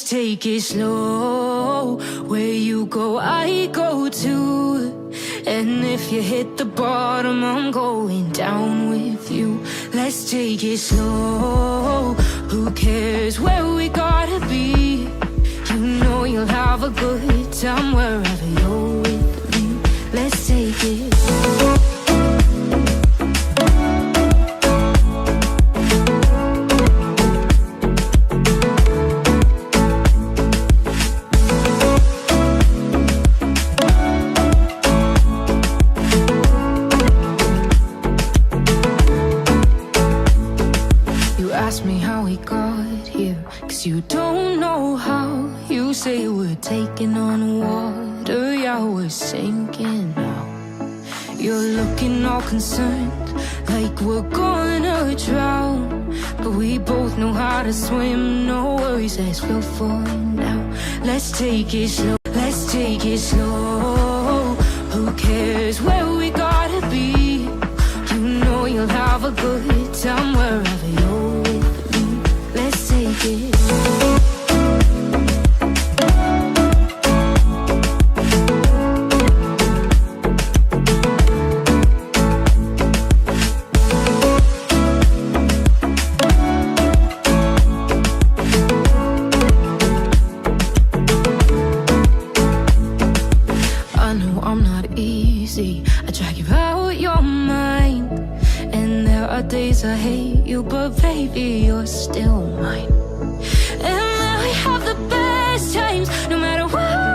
Let's take it slow. Where you go, I go too. And if you hit the bottom, I'm going down with you. Let's take it slow. Who cares where we gotta be? You know you'll have a good time wherever you're with me. Let's take it slow. Ask me how we got here, 'cause you don't know how. You say we're taking on water, yeah, we're sinking now. You're looking all concerned, like we're gonna drown. But we both know how to swim, no worries, let's go for now. Let's take it slow, let's take it slow. Who cares where we gotta be? You know you'll have a good time wherever you're with me. Let's take it slow. I know I'm not easy, I drag you out your mind. And there are days I hate you, but baby, you're still mine. And now we have the best times, no matter what.